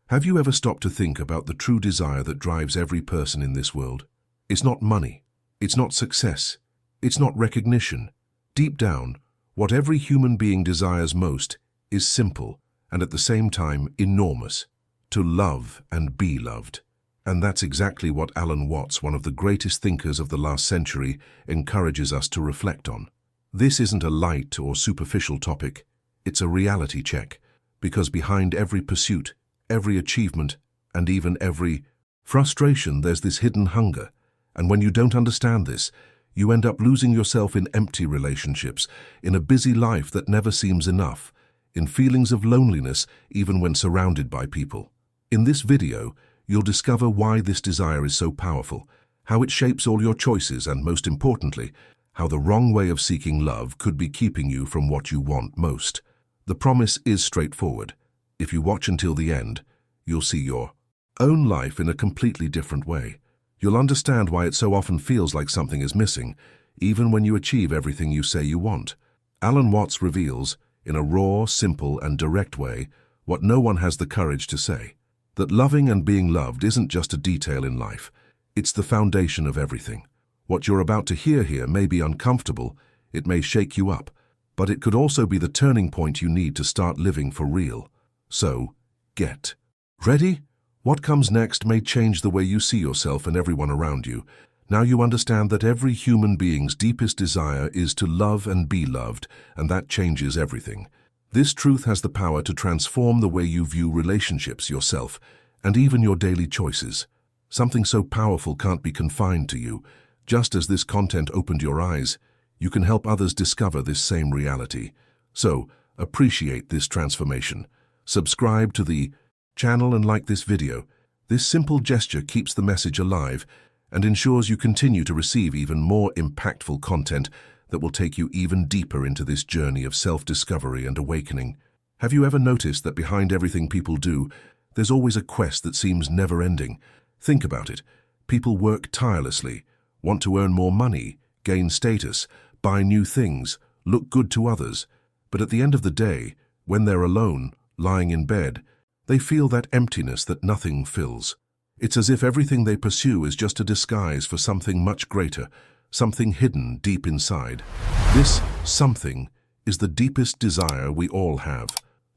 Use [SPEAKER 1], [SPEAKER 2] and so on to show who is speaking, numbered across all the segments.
[SPEAKER 1] Have you ever stopped to think about the true desire that drives every person in this world? It's not money. It's not success. It's not recognition. Deep down, what every human being desires most is simple and at the same time enormous: to love and be loved. And that's exactly what Alan Watts, one of the greatest thinkers of the last century, encourages us to reflect on. This isn't a light or superficial topic. It's a reality check, because behind every pursuit, every achievement, and even every frustration, there's this hidden hunger. And when you don't understand this, you end up losing yourself in empty relationships, in a busy life that never seems enough, in feelings of loneliness even when surrounded by people. In this video, you'll discover why this desire is so powerful, how it shapes all your choices, and most importantly, how the wrong way of seeking love could be keeping you from what you want most. The promise is straightforward. If you watch until the end, you'll see your own life in a completely different way. You'll understand why it so often feels like something is missing, even when you achieve everything you say you want. Alan Watts reveals, in a raw, simple, and direct way, what no one has the courage to say: that loving and being loved isn't just a detail in life. It's the foundation of everything. What you're about to hear here may be uncomfortable, it may shake you up, but it could also be the turning point you need to start living for real. So, get ready. What comes next may change the way you see yourself and everyone around you. Now you understand that every human being's deepest desire is to love and be loved, and that changes everything. This truth has the power to transform the way you view relationships, yourself, and even your daily choices. Something so powerful can't be confined to you. Just as this content opened your eyes, you can help others discover this same reality. So, appreciate this transformation. Subscribe to the channel and like this video. This simple gesture keeps the message alive and ensures you continue to receive even more impactful content that will take you even deeper into this journey of self-discovery and awakening. Have you ever noticed that behind everything people do, there's always a quest that seems never-ending? Think about it. People work tirelessly, want to earn more money, gain status, buy new things, look good to others. But at the end of the day, when they're alone, lying in bed, they feel that emptiness that nothing fills. It's as if everything they pursue is just a disguise for something much greater, something hidden deep inside. This something is the deepest desire we all have: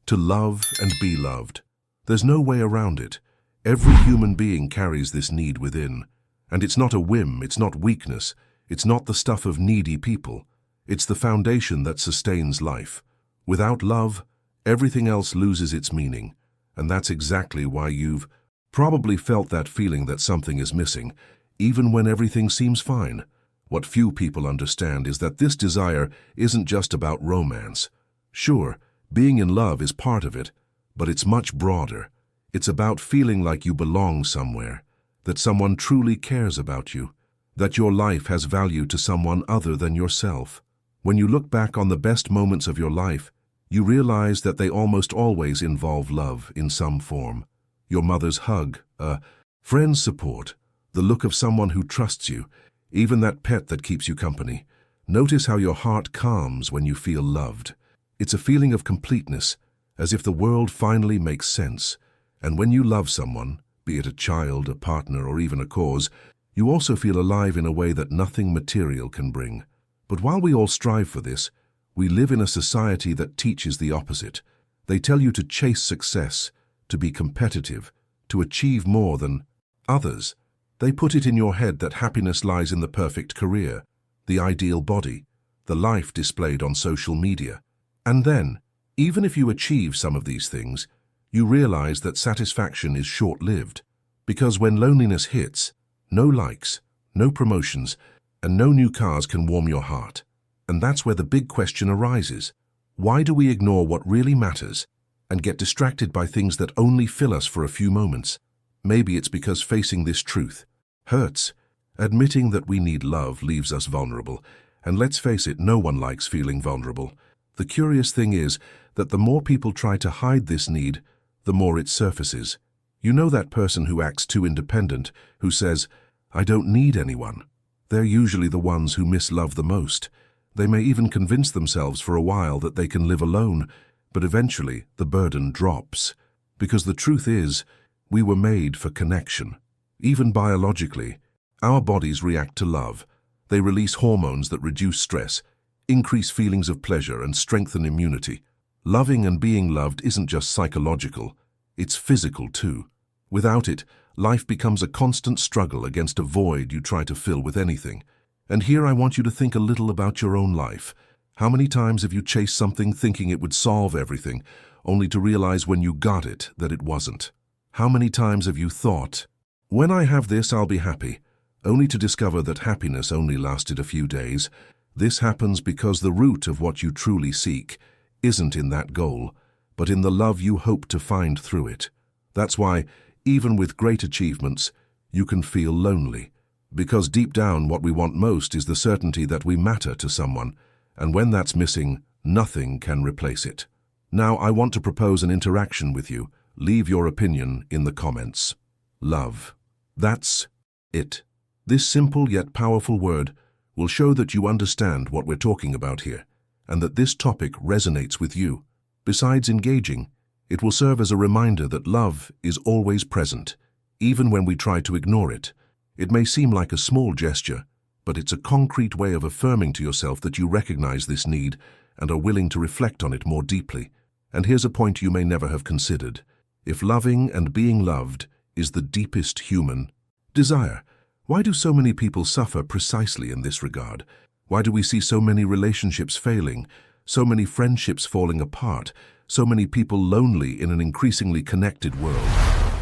[SPEAKER 1] to love and be loved. There's no way around it. Every human being carries this need within. And it's not a whim, it's not weakness, it's not the stuff of needy people. It's the foundation that sustains life. Without love, everything else loses its meaning. And that's exactly why you've probably felt that feeling that something is missing, even when everything seems fine. What few people understand is that this desire isn't just about romance. Sure, being in love is part of it, but it's much broader. It's about feeling like you belong somewhere, that someone truly cares about you, that your life has value to someone other than yourself. When you look back on the best moments of your life, you realize that they almost always involve love in some form. Your mother's hug, a friend's support, the look of someone who trusts you, even that pet that keeps you company. Notice how your heart calms when you feel loved. It's a feeling of completeness, as if the world finally makes sense. And when you love someone, be it a child, a partner, or even a cause, you also feel alive in a way that nothing material can bring. But while we all strive for this, we live in a society that teaches the opposite. They tell you to chase success, to be competitive, to achieve more than others. They put it in your head that happiness lies in the perfect career, the ideal body, the life displayed on social media. And then, even if you achieve some of these things, you realize that satisfaction is short-lived. Because when loneliness hits, no likes, no promotions, and no new cars can warm your heart. And that's where the big question arises. Why do we ignore what really matters and get distracted by things that only fill us for a few moments? Maybe it's because facing this truth hurts. Admitting that we need love leaves us vulnerable, and let's face it, no one likes feeling vulnerable. The curious thing is that the more people try to hide this need, the more it surfaces. You know that person who acts too independent, who says, "I don't need anyone." They're usually the ones who miss love the most. They may even convince themselves for a while that they can live alone, but eventually the burden drops. Because the truth is, We were made for connection. Even biologically, our bodies react to love. They release hormones that reduce stress, increase feelings of pleasure, and strengthen immunity. Loving and being loved isn't just psychological, it's physical too. Without it, life becomes a constant struggle against a void you try to fill with anything. And here I want you to think a little about your own life. How many times have you chased something thinking it would solve everything, only to realize when you got it that it wasn't? How many times have you thought, "When I have this, I'll be happy," only to discover that happiness only lasted a few days? This happens because the root of what you truly seek isn't in that goal, but in the love you hope to find through it. That's why, even with great achievements, you can feel lonely. Because deep down, what we want most is the certainty that we matter to someone, and when that's missing, nothing can replace it. Now, I want to propose an interaction with you. Leave your opinion in the comments. Love. That's it. This simple yet powerful word will show that you understand what we're talking about here, and that this topic resonates with you. Besides engaging, it will serve as a reminder that love is always present, even when we try to ignore it. It may seem like a small gesture, but it's a concrete way of affirming to yourself that you recognize this need and are willing to reflect on it more deeply. And here's a point you may never have considered. If loving and being loved is the deepest human desire, why do so many people suffer precisely in this regard? Why do we see so many relationships failing, so many friendships falling apart, so many people lonely in an increasingly connected world?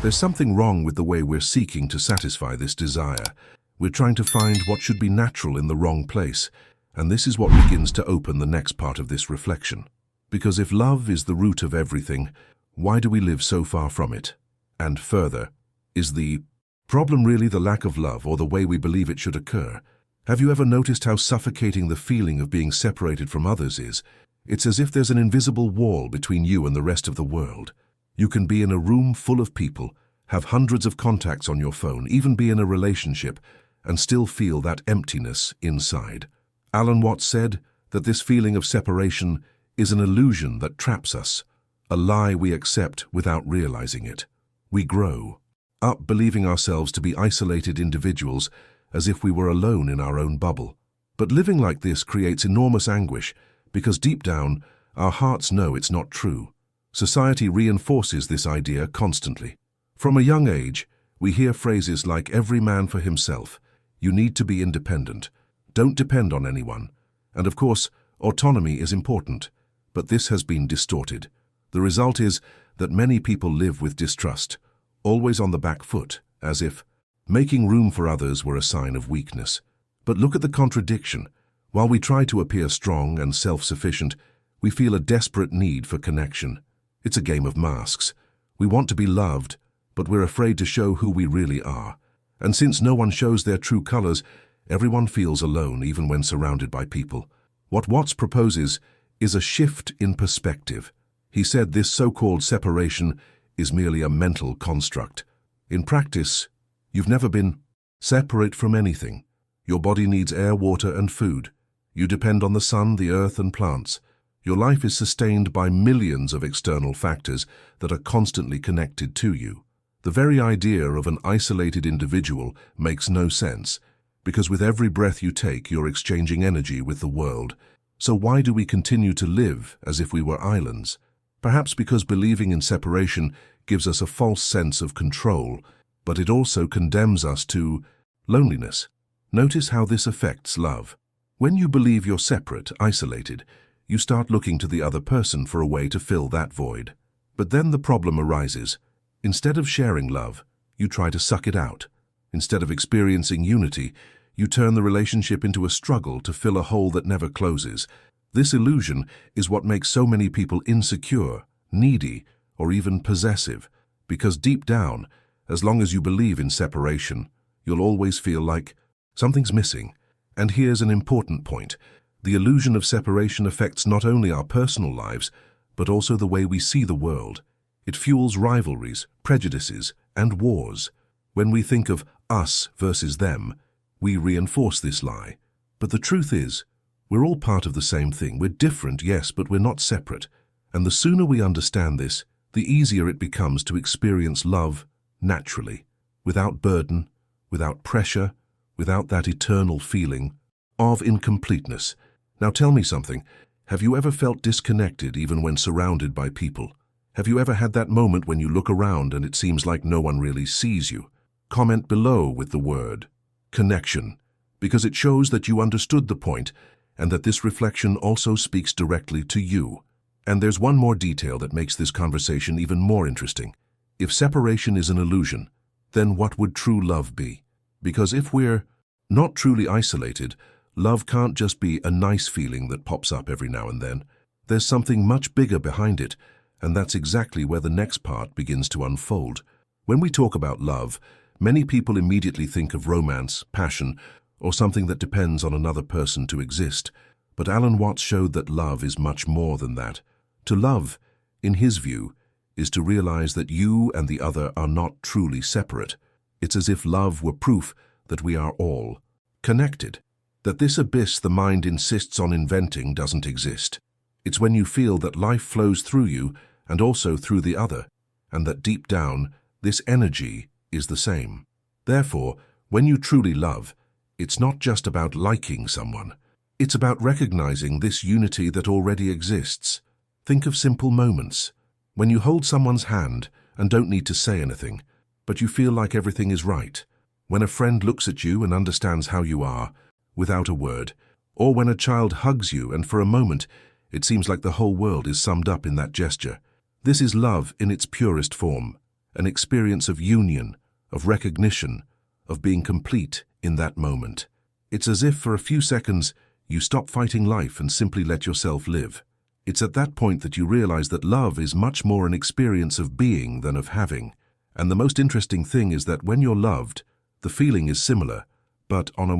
[SPEAKER 1] There's something wrong with the way we're seeking to satisfy this desire. We're trying to find what should be natural in the wrong place, and this is what begins to open the next part of this reflection. Because if love is the root of everything, why do we live so far from it? And further, is the problem really the lack of love or the way we believe it should occur? Have you ever noticed how suffocating the feeling of being separated from others is? It's as if there's an invisible wall between you and the rest of the world. You can be in a room full of people, have hundreds of contacts on your phone, even be in a relationship, and still feel that emptiness inside. Alan Watts said that this feeling of separation is an illusion that traps us, a lie we accept without realizing it. We grow up believing ourselves to be isolated individuals, as if we were alone in our own bubble. But living like this creates enormous anguish, because deep down, our hearts know it's not true. Society reinforces this idea constantly. From a young age, we hear phrases like "every man for himself," "you need to be independent," "don't depend on anyone," and of course, autonomy is important, but this has been distorted. The result is that many people live with distrust, always on the back foot, as if making room for others were a sign of weakness. But look at the contradiction. While we try to appear strong and self-sufficient, we feel a desperate need for connection. It's a game of masks. We want to be loved, but we're afraid to show who we really are. And since no one shows their true colors, everyone feels alone even when surrounded by people. What Watts proposes is a shift in perspective. He said this so-called separation is merely a mental construct. In practice, you've never been separate from anything. Your body needs air, water, and food. You depend on the sun, the earth, and plants. Your life is sustained by millions of external factors that are constantly connected to you. The very idea of an isolated individual makes no sense, because with every breath you take, you're exchanging energy with the world. So why do we continue to live as if we were islands? Perhaps because believing in separation gives us a false sense of control, but it also condemns us to loneliness. Notice how this affects love. When you believe you're separate, isolated, you start looking to the other person for a way to fill that void. But then the problem arises. Instead of sharing love, you try to suck it out. Instead of experiencing unity, you turn the relationship into a struggle to fill a hole that never closes. This illusion is what makes so many people insecure, needy, or even possessive, because deep down, as long as you believe in separation, you'll always feel like something's missing. And here's an important point. The illusion of separation affects not only our personal lives, but also the way we see the world. It fuels rivalries, prejudices, and wars. When we think of us versus them, we reinforce this lie. But the truth is, we're all part of the same thing. We're different, yes, but we're not separate. And the sooner we understand this, the easier it becomes to experience love naturally, without burden, without pressure, without that eternal feeling of incompleteness. Now tell me something. Have you ever felt disconnected even when surrounded by people? Have you ever had that moment when you look around and it seems like no one really sees you? Comment below with the word connection, because it shows that you understood the point and that this reflection also speaks directly to you. And there's one more detail that makes this conversation even more interesting. If separation is an illusion, then what would true love be? Because if we're not truly isolated, love can't just be a nice feeling that pops up every now and then. There's something much bigger behind it, and that's exactly where the next part begins to unfold. When we talk about love, many people immediately think of romance, passion, or something that depends on another person to exist. But Alan Watts showed that love is much more than that. To love, in his view, is to realize that you and the other are not truly separate. It's as if love were proof that we are all connected, that this abyss the mind insists on inventing doesn't exist. It's when you feel that life flows through you and also through the other, and that deep down, this energy is the same. Therefore, when you truly love, it's not just about liking someone. It's about recognizing this unity that already exists. Think of simple moments. When you hold someone's hand and don't need to say anything, but you feel like everything is right. When a friend looks at you and understands how you are, without a word. Or when a child hugs you and for a moment, it seems like the whole world is summed up in that gesture. This is love in its purest form, an experience of union, of recognition, of being complete in that moment. It's as if for a few seconds you stop fighting life and simply let yourself live. It's at that point that you realize that love is much more an experience of being than of having. And the most interesting thing is that when you're loved, the feeling is similar, but on a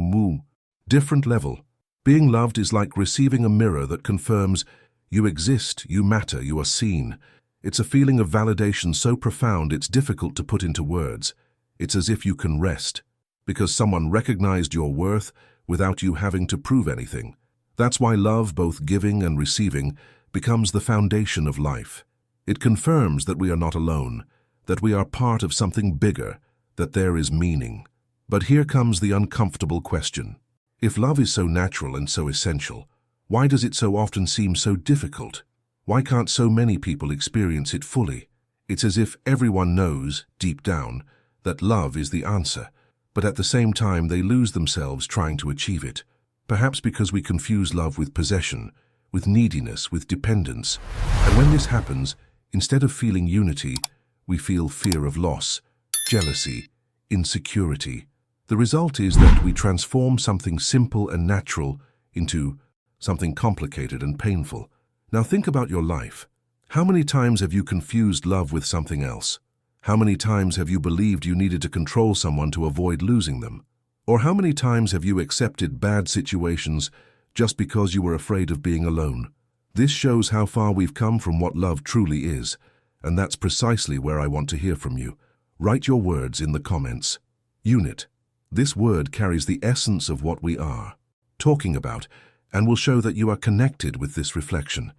[SPEAKER 1] different level. Being loved is like receiving a mirror that confirms you exist, you matter, you are seen. It's a feeling of validation so profound it's difficult to put into words. It's as if you can rest, because someone recognized your worth without you having to prove anything. That's why love, both giving and receiving, becomes the foundation of life. It confirms that we are not alone, that we are part of something bigger, that there is meaning. But here comes the uncomfortable question. If love is so natural and so essential, why does it so often seem so difficult? Why can't so many people experience it fully? It's as if everyone knows, deep down, that love is the answer, but at the same time they lose themselves trying to achieve it. Perhaps because we confuse love with possession, with neediness, with dependence. And when this happens, instead of feeling unity, we feel fear of loss, jealousy, insecurity. The result is that we transform something simple and natural into something complicated and painful. Now think about your life. How many times have you confused love with something else? How many times have you believed you needed to control someone to avoid losing them? Or how many times have you accepted bad situations just because you were afraid of being alone? This shows how far we've come from what love truly is, and that's precisely where I want to hear from you. Write your words in the comments. Unit. This word carries the essence of what we are talking about, and will show that you are connected with this reflection.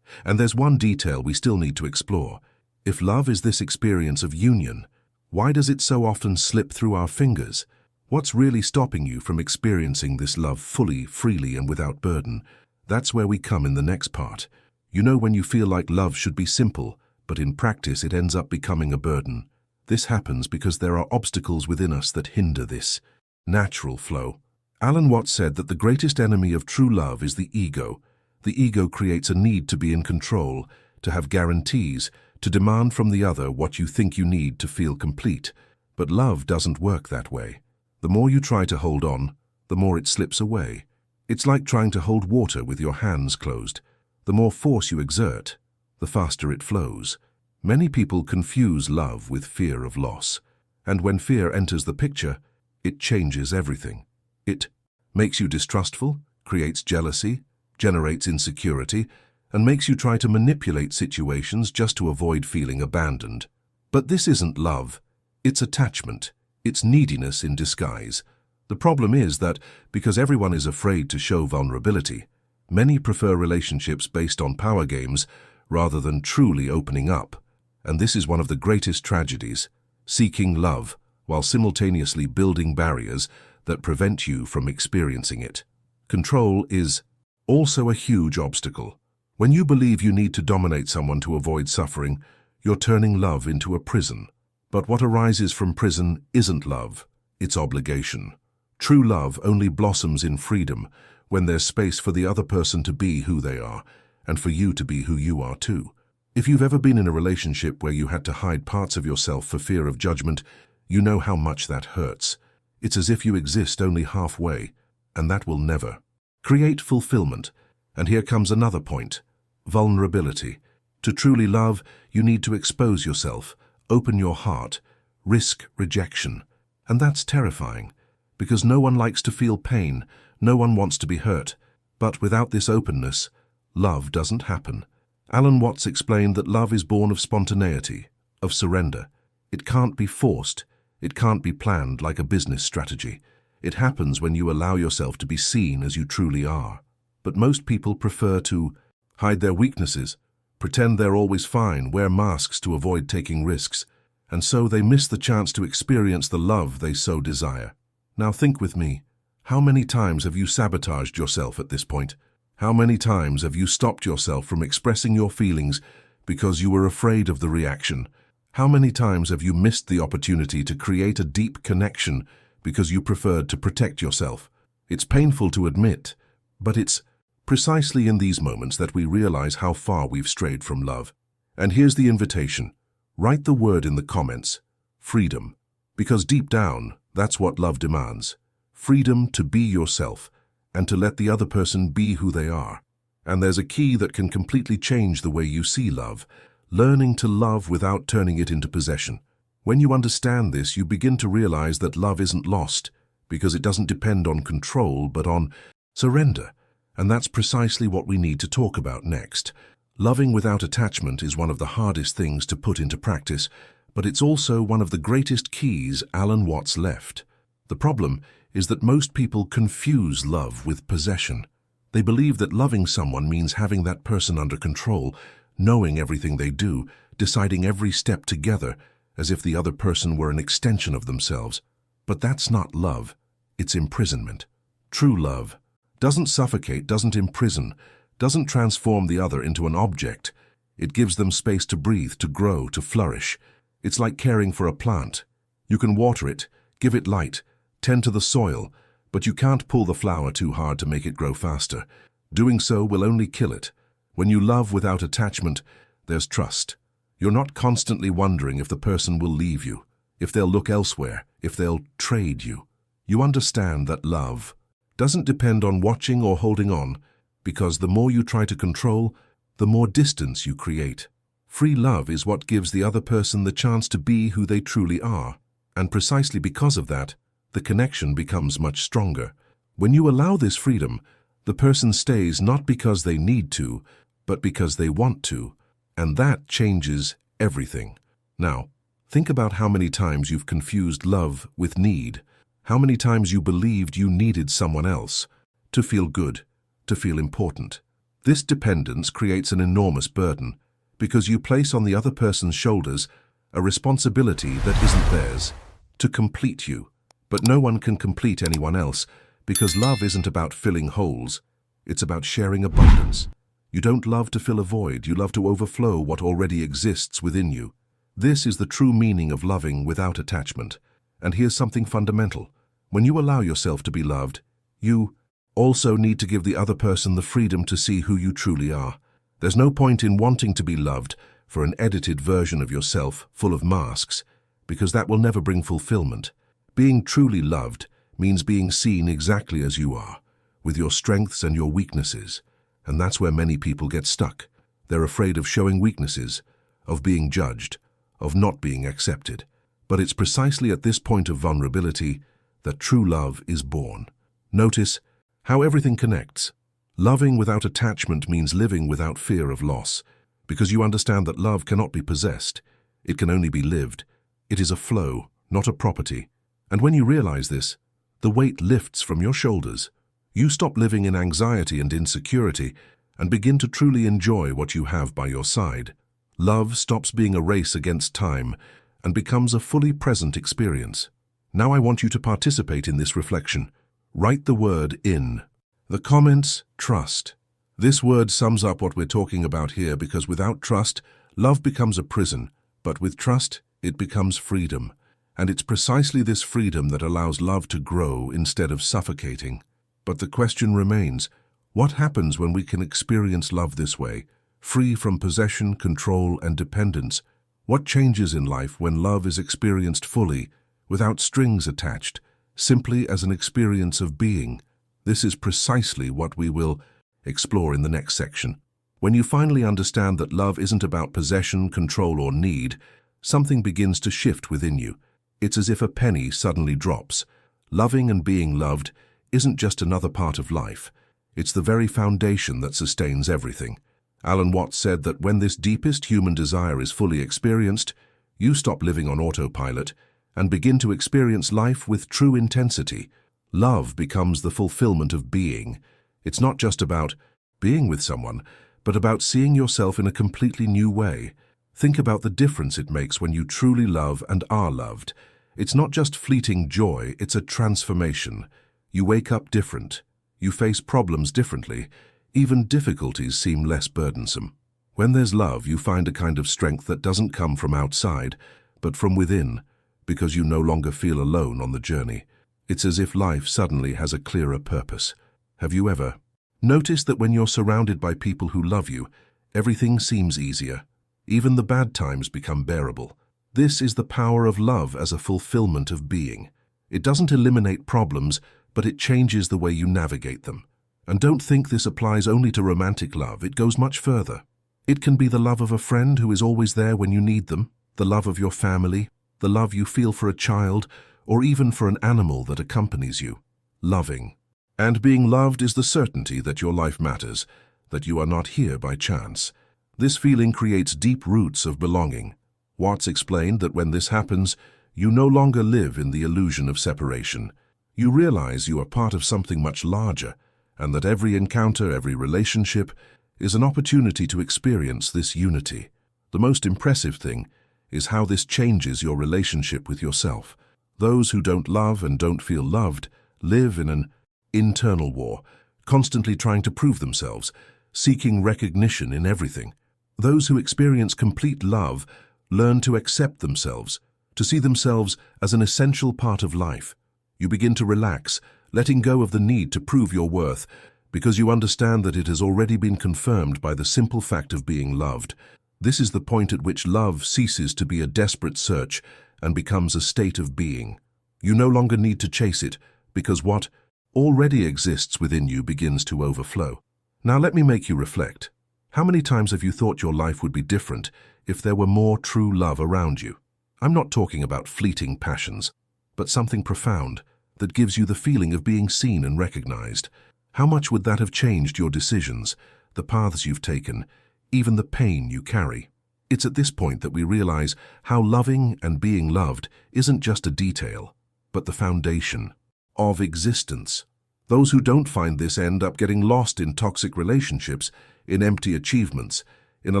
[SPEAKER 1] And there's one detail we still need to explore. If love is this experience of union, why does it so often slip through our fingers? What's really stopping you from experiencing this love fully, freely, and without burden? That's where we come in the next part. You know, when you feel like love should be simple, but in practice it ends up becoming a burden. This happens because there are obstacles within us that hinder this natural flow. Alan Watts said that the greatest enemy of true love is the ego. The ego creates a need to be in control, to have guarantees, to demand from the other what you think you need to feel complete. But love doesn't work that way. The more you try to hold on, the more it slips away. It's like trying to hold water with your hands closed. The more force you exert, the faster it flows. Many people confuse love with fear of loss. And when fear enters the picture, it changes everything. It makes you distrustful, creates jealousy, generates insecurity, and makes you try to manipulate situations just to avoid feeling abandoned. But this isn't love. It's attachment. It's neediness in disguise. The problem is that, because everyone is afraid to show vulnerability, many prefer relationships based on power games rather than truly opening up. And this is one of the greatest tragedies. seeking love while simultaneously building barriers that prevent you from experiencing it. Control is also a huge obstacle. When you believe you need to dominate someone to avoid suffering, you're turning love into a prison. But what arises from prison isn't love, it's obligation. True love only blossoms in freedom when there's space for the other person to be who they are, and for you to be who you are too. If you've ever been in a relationship where you had to hide parts of yourself for fear of judgment, you know how much that hurts. It's as if you exist only halfway, and that will never create fulfillment. And here comes another point: vulnerability. To truly love, you need to expose yourself, open your heart, risk rejection. And that's terrifying, because no one likes to feel pain, no one wants to be hurt. But without this openness, love doesn't happen. Alan Watts explained that love is born of spontaneity, of surrender. It can't be forced, it can't be planned like a business strategy. It happens when you allow yourself to be seen as you truly are. But most people prefer to hide their weaknesses, pretend they're always fine, wear masks to avoid taking risks, and so they miss the chance to experience the love they so desire. Now think with me, how many times have you sabotaged yourself at this point? How many times have you stopped yourself from expressing your feelings because you were afraid of the reaction? How many times have you missed the opportunity to create a deep connection because you preferred to protect yourself? It's painful to admit, but it's precisely in these moments that we realize how far we've strayed from love. And here's the invitation. Write the word in the comments: freedom. Because deep down, that's what love demands. Freedom to be yourself and to let the other person be who they are. And there's a key that can completely change the way you see love: learning to love without turning it into possession. When you understand this, you begin to realize that love isn't lost, because it doesn't depend on control, but on surrender. And that's precisely what we need to talk about next. Loving without attachment is one of the hardest things to put into practice, but it's also one of the greatest keys Alan Watts left. The problem is that most people confuse love with possession. They believe that loving someone means having that person under control, knowing everything they do, deciding every step together, as if the other person were an extension of themselves. But that's not love, it's imprisonment. True love doesn't suffocate, doesn't imprison, doesn't transform the other into an object. It gives them space to breathe, to grow, to flourish. It's like caring for a plant. You can water it, give it light, tend to the soil, but you can't pull the flower too hard to make it grow faster. Doing so will only kill it. When you love without attachment, there's trust. You're not constantly wondering if the person will leave you, if they'll look elsewhere, if they'll trade you. You understand that love doesn't depend on watching or holding on, because the more you try to control, the more distance you create. Free love is what gives the other person the chance to be who they truly are, and precisely because of that, the connection becomes much stronger. When you allow this freedom, the person stays not because they need to, but because they want to, and that changes everything. Now, think about how many times you've confused love with need, how many times you believed you needed someone else to feel good, to feel important. This dependence creates an enormous burden, because you place on the other person's shoulders a responsibility that isn't theirs, to complete you. But no one can complete anyone else, because love isn't about filling holes, it's about sharing abundance. You don't love to fill a void, you love to overflow what already exists within you. This is the true meaning of loving without attachment. And here's something fundamental. When you allow yourself to be loved, you also need to give the other person the freedom to see who you truly are. There's no point in wanting to be loved for an edited version of yourself full of masks, because that will never bring fulfillment. Being truly loved means being seen exactly as you are, with your strengths and your weaknesses. And that's where many people get stuck. They're afraid of showing weaknesses, of being judged, of not being accepted. But it's precisely at this point of vulnerability that true love is born. Notice how everything connects. Loving without attachment means living without fear of loss, because you understand that love cannot be possessed. It can only be lived. It is a flow, not a property. And when you realize this, the weight lifts from your shoulders. You stop living in anxiety and insecurity and begin to truly enjoy what you have by your side. Love stops being a race against time and becomes a fully present experience. Now I want you to participate in this reflection. Write the word in. The comments, trust. This word sums up what we're talking about here, because without trust, love becomes a prison, but with trust, it becomes freedom. And it's precisely this freedom that allows love to grow instead of suffocating. But the question remains, what happens when we can experience love this way, free from possession, control, and dependence? What changes in life when love is experienced fully, without strings attached, simply as an experience of being? This is precisely what we will explore in the next section. When you finally understand that love isn't about possession, control, or need, something begins to shift within you. It's as if a penny suddenly drops. Loving and being loved isn't just another part of life. It's the very foundation that sustains everything. Alan Watts said that when this deepest human desire is fully experienced, you stop living on autopilot and begin to experience life with true intensity. Love becomes the fulfillment of being. It's not just about being with someone, but about seeing yourself in a completely new way. Think about the difference it makes when you truly love and are loved. It's not just fleeting joy, it's a transformation. You wake up different. You face problems differently. Even difficulties seem less burdensome. When there's love, you find a kind of strength that doesn't come from outside, but from within, because you no longer feel alone on the journey. It's as if life suddenly has a clearer purpose. Have you ever noticed that when you're surrounded by people who love you, everything seems easier? Even the bad times become bearable. This is the power of love as a fulfillment of being. It doesn't eliminate problems, but it changes the way you navigate them. And don't think this applies only to romantic love. It goes much further. It can be the love of a friend who is always there when you need them, the love of your family, the love you feel for a child, or even for an animal that accompanies you. Loving. And being loved is the certainty that your life matters, that you are not here by chance. This feeling creates deep roots of belonging. Watts explained that when this happens, you no longer live in the illusion of separation. You realize you are part of something much larger, and that every encounter, every relationship, is an opportunity to experience this unity. The most impressive thing is how this changes your relationship with yourself. Those who don't love and don't feel loved live in an internal war, constantly trying to prove themselves, seeking recognition in everything. Those who experience complete love learn to accept themselves, to see themselves as an essential part of life. You begin to relax, letting go of the need to prove your worth, because you understand that it has already been confirmed by the simple fact of being loved. This is the point at which love ceases to be a desperate search and becomes a state of being. You no longer need to chase it, because what already exists within you begins to overflow. Now let me make you reflect. How many times have you thought your life would be different if there were more true love around you? I'm not talking about fleeting passions, but something profound that gives you the feeling of being seen and recognized. How much would that have changed your decisions, the paths you've taken, even the pain you carry? It's at this point that we realize how loving and being loved isn't just a detail, but the foundation of existence. Those who don't find this end up getting lost in toxic relationships, in empty achievements, in a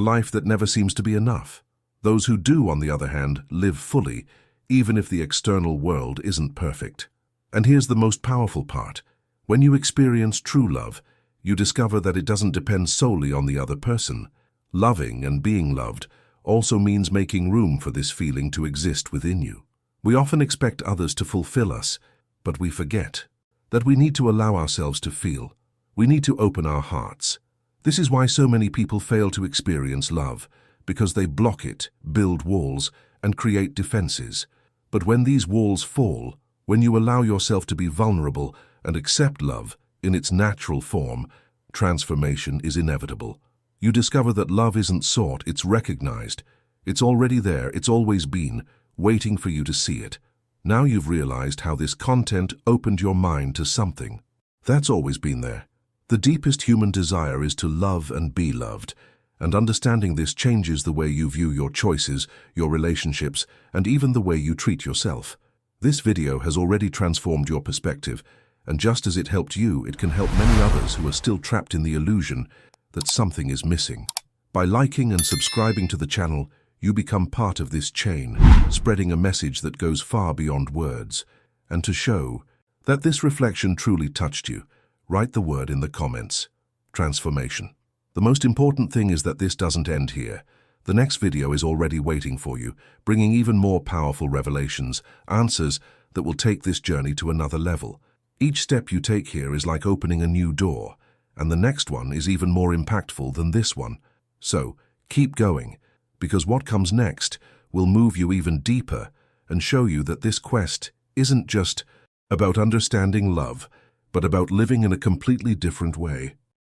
[SPEAKER 1] life that never seems to be enough. Those who do, on the other hand, live fully, even if the external world isn't perfect. And here's the most powerful part. When you experience true love, you discover that it doesn't depend solely on the other person. Loving and being loved also means making room for this feeling to exist within you. We often expect others to fulfill us, but we forget that we need to allow ourselves to feel. We need to open our hearts. This is why so many people fail to experience love, because they block it, build walls, and create defenses. But when these walls fall, when you allow yourself to be vulnerable and accept love in its natural form, transformation is inevitable. You discover that love isn't sought, it's recognized. It's already there, it's always been, waiting for you to see it. Now you've realized how this content opened your mind to something that's always been there. The deepest human desire is to love and be loved, and understanding this changes the way you view your choices, your relationships, and even the way you treat yourself. This video has already transformed your perspective, and just as it helped you, it can help many others who are still trapped in the illusion that something is missing. By liking and subscribing to the channel, You become part of this chain, spreading a message that goes far beyond words. And to show that this reflection truly touched you, write the word in the comments. Transformation. The most important thing is that this doesn't end here. The next video is already waiting for you, bringing even more powerful revelations, answers that will take this journey to another level. Each step you take here is like opening a new door, and the next one is even more impactful than this one. So, keep going, because what comes next will move you even deeper and show you that this quest isn't just about understanding love, but about living in a completely different way.